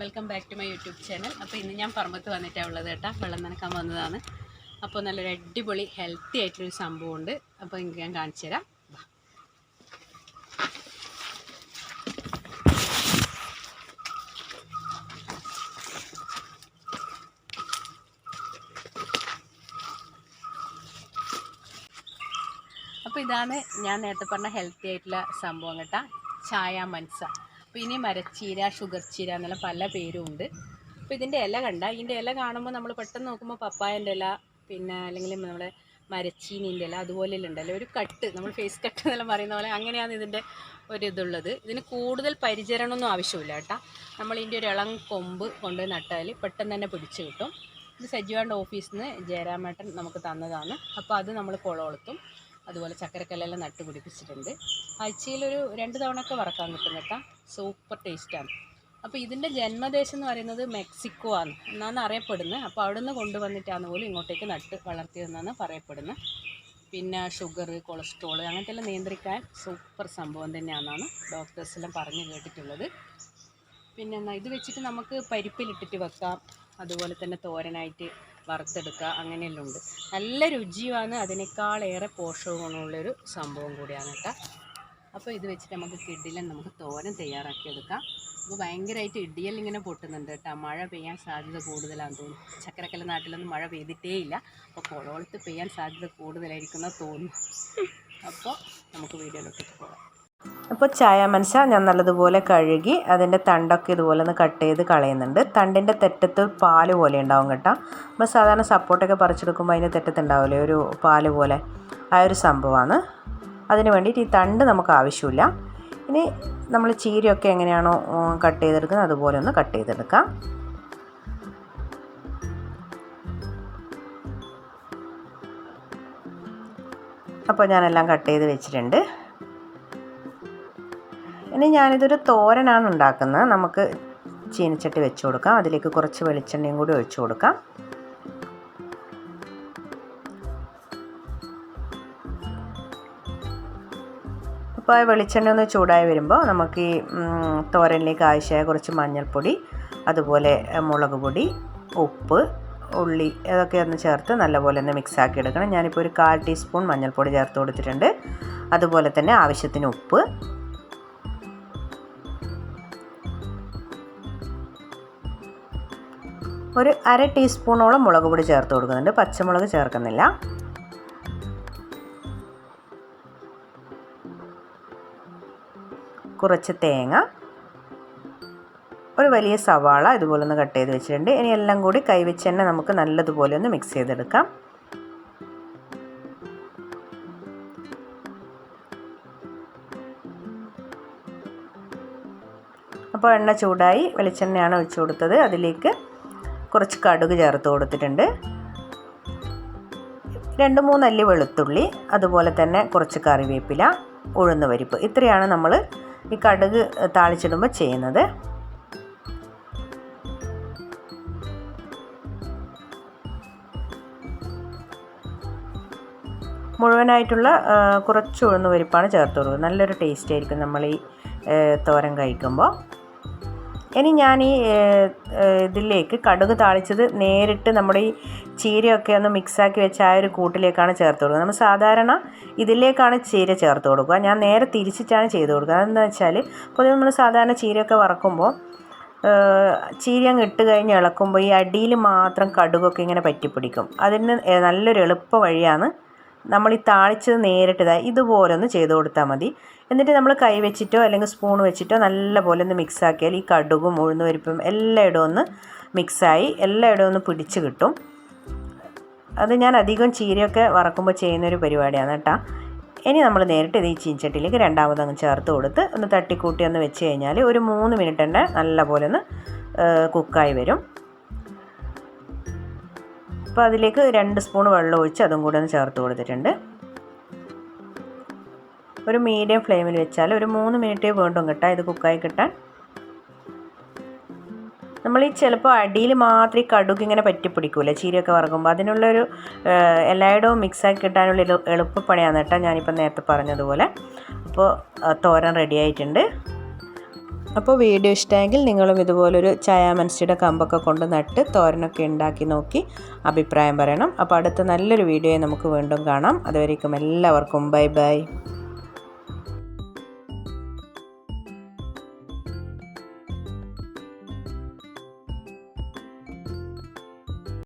Welcome back to my YouTube channel. അപ്പോൾ ഇന്ന് ഞാൻ പറമ്പത്ത് വന്നിട്ടാണ് ഉള്ളത് കേട്ടോ. വെള്ളം നനക്കാൻ വന്നതാണ്. അപ്പോൾ നല്ലൊരു അടിപൊളി ഹെൽത്തി ആയിട്ടൊരു സംഭവമുണ്ട്. അപ്പോൾ എനിക്ക് ഞാൻ കാണിച്ചു തരാം. അപ്പോൾ ഇതാണ് ഞാൻ നേരത്തെ പറഞ്ഞ ഹെൽത്തി ആയിട്ടുള്ള സംഭവം കേട്ടോ. ചായാമൻസ. അപ്പോൾ ഇനി മരച്ചീര, ഷുഗർ ചീര എന്നെല്ലാം പല പേരും ഉണ്ട്. അപ്പോൾ ഇതിൻ്റെ ഇല ഇതിൻ്റെ ഇല കാണുമ്പോൾ നമ്മൾ പെട്ടെന്ന് നോക്കുമ്പോൾ പപ്പായൻ്റെ ഇല, പിന്നെ അല്ലെങ്കിൽ നമ്മുടെ മരച്ചീനിൻ്റെ ഇല അതുപോലെയെല്ലാം ഉണ്ടല്ലോ, ഒരു കട്ട്, നമ്മൾ ഫേസ് കട്ട് എന്നെല്ലാം പറയുന്ന പോലെ അങ്ങനെയാണ് ഇതിൻ്റെ ഒരിതുള്ളത്. ഇതിന് കൂടുതൽ പരിചരണമൊന്നും ആവശ്യമില്ല കേട്ടോ. നമ്മളിതിൻ്റെ ഒരു ഇളം കൊമ്പ് കൊണ്ടുപോയി നട്ടാൽ പെട്ടെന്ന് തന്നെ പിടിച്ച് കിട്ടും. ഇത് സജീവാണ്ട് ഓഫീസിൽ നിന്ന് ജയരാമേട്ടൻ നമുക്ക് തന്നതാണ്. അപ്പോൾ അത് നമ്മൾ കുളവെളുത്തും അതുപോലെ ചക്കരക്കല്ലെല്ലാം നട്ട് പിടിപ്പിച്ചിട്ടുണ്ട്. ആഴ്ചയിലൊരു 2 തവണയൊക്കെ വറക്കാൻ കിട്ടും കേട്ടോ. സൂപ്പർ ടേസ്റ്റാണ്. അപ്പോൾ ഇതിൻ്റെ ജന്മദേശം എന്ന് പറയുന്നത് മെക്സിക്കോ ആണ് എന്നാണ് അറിയപ്പെടുന്നത്. അപ്പോൾ അവിടെ നിന്ന് കൊണ്ടുവന്നിട്ടാണ് പോലും ഇങ്ങോട്ടേക്ക് നട്ട് വളർത്തിയതെന്നാണ് പറയപ്പെടുന്നത്. പിന്നെ ഷുഗർ, കൊളസ്ട്രോൾ അങ്ങനത്തെ എല്ലാം നിയന്ത്രിക്കാൻ സൂപ്പർ സംഭവം തന്നെയാണെന്നാണ് ഡോക്ടേഴ്സെല്ലാം പറഞ്ഞു കേട്ടിട്ടുള്ളത്. പിന്നെ ഇത് വെച്ചിട്ട് നമുക്ക് പരിപ്പിലിട്ടിട്ട് വെക്കാം, അതുപോലെ തന്നെ തോരനായിട്ട് വറുത്തെടുക്കുക, അങ്ങനെയെല്ലാം ഉണ്ട്. നല്ല രുചിയുമാണ്, അതിനേക്കാളേറെ പോഷക ഗുണമുള്ളൊരു സംഭവം കൂടിയാണ് കേട്ടോ. അപ്പോൾ ഇത് വെച്ചിട്ട് നമുക്ക് നമുക്ക് തോരൻ തയ്യാറാക്കിയെടുക്കാം. അപ്പോൾ ഭയങ്കരമായിട്ട് ഇടിയെല്ലാം ഇങ്ങനെ പൊട്ടുന്നുണ്ട് കേട്ടോ. മഴ പെയ്യാൻ സാധ്യത കൂടുതലാണെന്ന് തോന്നുന്നു. ചക്കരക്കല്ല നാട്ടിലൊന്നും മഴ പെയ്തിട്ടേ ഇല്ല. അപ്പോൾ കുളവെടുത്ത് പെയ്യാൻ സാധ്യത കൂടുതലായിരിക്കുമെന്ന് തോന്നുന്നു. അപ്പോൾ നമുക്ക് വീഡിയോയിലോട്ട് പോകാം. അപ്പോൾ ചായാമൻസ ഞാൻ നല്ലതുപോലെ കഴുകി അതിൻ്റെ തണ്ടൊക്കെ ഇതുപോലെ ഒന്ന് കട്ട് ചെയ്ത് കളയുന്നുണ്ട്. തണ്ടിൻ്റെ തെറ്റത്ത് പാല് പോലെ ഉണ്ടാവും കേട്ടോ. നമ്മൾ സാധാരണ സപ്പോർട്ടൊക്കെ പറിച്ചെടുക്കുമ്പോൾ അതിൻ്റെ തെറ്റത്തുണ്ടാവില്ലേ ഒരു പാല് പോലെ, ആ ഒരു സംഭവമാണ്. അതിന് വേണ്ടിയിട്ട് ഈ തണ്ട് നമുക്ക് ആവശ്യമില്ല. ഇനി നമ്മൾ ചീരയൊക്കെ എങ്ങനെയാണോ കട്ട് ചെയ്തെടുക്കുന്നത് അതുപോലെ ഒന്ന് കട്ട് ചെയ്തെടുക്കാം. അപ്പോൾ ഞാനെല്ലാം കട്ട് ചെയ്ത് വെച്ചിട്ടുണ്ട്. ഇനി ഞാനിതൊരു തോരനാണ് ഉണ്ടാക്കുന്നത്. നമുക്ക് ചീനച്ചട്ടി വെച്ച് കൊടുക്കാം. അതിലേക്ക് കുറച്ച് വെളിച്ചെണ്ണയും കൂടി ഒഴിച്ചു കൊടുക്കാം. അപ്പോൾ വെളിച്ചെണ്ണ ഒന്ന് ചൂടായി വരുമ്പോൾ നമുക്ക് ഈ തോരനിലേക്ക് ആവശ്യമായ കുറച്ച് മഞ്ഞൾപ്പൊടി, അതുപോലെ മുളക് പൊടി, ഉപ്പ്, ഉള്ളി അതൊക്കെ ഒന്ന് ചേർത്ത് നല്ലപോലെ ഒന്ന് മിക്സാക്കി എടുക്കണം. ഞാനിപ്പോൾ ഒരു 1/4 ടീസ്പൂൺ മഞ്ഞൾപ്പൊടി ചേർത്ത് കൊടുത്തിട്ടുണ്ട്. അതുപോലെ തന്നെ ആവശ്യത്തിന് ഉപ്പ്, ഒരു 1/2 ടീസ്പൂണോളം മുളക് പൊടി ചേർത്ത് കൊടുക്കുന്നുണ്ട്. പച്ചമുളക് ചേർക്കുന്നില്ല. കുറച്ച് തേങ്ങ, ഒരു വലിയ സവാള ഇതുപോലെ ഒന്ന് കട്ട് ചെയ്ത് വെച്ചിട്ടുണ്ട്. ഇനി എല്ലാം കൂടി കൈവച്ച് തന്നെ നമുക്ക് നല്ലതുപോലെ ഒന്ന് മിക്സ് ചെയ്തെടുക്കാം. അപ്പോൾ എണ്ണ ചൂടായി, വെളിച്ചെണ്ണയാണ് ഒഴിച്ചു കൊടുത്തത്. അതിലേക്ക് കുറച്ച് കടുക് ചേർത്ത് കൊടുത്തിട്ടുണ്ട്. 2-3 അല്ലി വെളുത്തുള്ളി, അതുപോലെ തന്നെ കുറച്ച് കറിവേപ്പില, ഉഴുന്ന് പരിപ്പ്. ഇത്രയാണ് നമ്മൾ ഈ കടുക് താളിച്ചിടുമ്പോൾ ചെയ്യുന്നത്. മുഴുവനായിട്ടുള്ള കുറച്ച് ഉഴുന്ന് പരിപ്പാണ് ചേർത്ത് കൊടുക്കുന്നത്. നല്ലൊരു ടേസ്റ്റ് ആയിരിക്കും നമ്മൾ ഈ തോരൻ കഴിക്കുമ്പോൾ. ഇനി ഞാൻ ഈ ഇതിലേക്ക് കടുക് താളിച്ചത് നേരിട്ട് നമ്മുടെ ഈ ചീരയൊക്കെ ഒന്ന് മിക്സാക്കി വെച്ച ആ ഒരു കൂട്ടിലേക്കാണ് ചേർത്ത് കൊടുക്കുക. നമ്മൾ സാധാരണ ഇതിലേക്കാണ് ചീര ചേർത്ത് കൊടുക്കുക. ഞാൻ നേരെ തിരിച്ചിട്ടാണ് ചെയ്ത് കൊടുക്കുക. അതെന്താ വെച്ചാൽ പൊതുവെ നമ്മൾ സാധാരണ ചീരയൊക്കെ വറക്കുമ്പോൾ ചീര അങ്ങ് ഇട്ട് കഴിഞ്ഞ് ഇളക്കുമ്പോൾ ഈ അടിയിൽ മാത്രം കടുകൊക്കെ ഇങ്ങനെ പറ്റിപ്പിടിക്കും. അതിന് നല്ലൊരു എളുപ്പ വഴിയാണ് നമ്മൾ ഈ താളിച്ചത് നേരിട്ട് ഇതുപോലെ ഒന്ന് ചെയ്ത് കൊടുത്താൽ മതി. എന്നിട്ട് നമ്മൾ കൈ വെച്ചിട്ടോ അല്ലെങ്കിൽ സ്പൂൺ വെച്ചിട്ടോ നല്ലപോലെ ഒന്ന് മിക്സാക്കിയാൽ ഈ കടുകും ഉഴുന്ന് പരിപ്പും എല്ലായിടവും ഒന്ന് മിക്സായി എല്ലായിടവും ഒന്ന് പിടിച്ച് കിട്ടും. അത് ഞാൻ അധികം ചീരയൊക്കെ വറക്കുമ്പോൾ ചെയ്യുന്നൊരു പരിപാടിയാണ് കേട്ടോ. ഇനി നമ്മൾ നേരിട്ട് ഇത് ഈ ചീനച്ചട്ടിയിലേക്ക് രണ്ടാമതങ്ങ് ചേർത്ത് കൊടുത്ത് ഒന്ന് തട്ടിക്കൂട്ടി ഒന്ന് വെച്ച് കഴിഞ്ഞാൽ ഒരു 3 മിനിറ്റ് തന്നെ നല്ലപോലെ ഒന്ന് കുക്കായി വരും. അപ്പോൾ അതിലേക്ക് 2 സ്പൂൺ വെള്ളം ഒഴിച്ച് അതും കൂടി ഒന്ന് ചേർത്ത് കൊടുത്തിട്ടുണ്ട്. ഒരു മീഡിയം ഫ്ലെയിമിൽ വെച്ചാൽ ഒരു 3 മിനിറ്റേ വേണ്ടും കേട്ടോ ഇത് കുക്കായി കിട്ടാൻ. നമ്മൾ ഈ ചിലപ്പോൾ അടിയിൽ മാത്രം ഈ കടുക് ഇങ്ങനെ പറ്റിപ്പിടിക്കൂല ചീരയൊക്കെ വറക്കുമ്പോൾ, അതിനുള്ളൊരു എല്ലായിടവും മിക്സാക്കി കിട്ടാനുള്ള എളുപ്പപ്പണിയാണ് കേട്ടോ ഞാനിപ്പോൾ നേരത്തെ പറഞ്ഞതുപോലെ. അപ്പോൾ തോരൻ റെഡി ആയിട്ടുണ്ട്. അപ്പോൾ വീഡിയോ ഇഷ്ടമെങ്കിൽ നിങ്ങളും ഇതുപോലൊരു ചായാമൻസിയുടെ കമ്പൊക്കെ കൊണ്ട് നട്ട് തോരനൊക്കെ ഉണ്ടാക്കി നോക്കി അഭിപ്രായം പറയണം. അപ്പോൾ അടുത്ത നല്ലൊരു വീഡിയോയെ നമുക്ക് വീണ്ടും കാണാം. അതുവരേക്കും എല്ലാവർക്കും ബൈ ബൈ.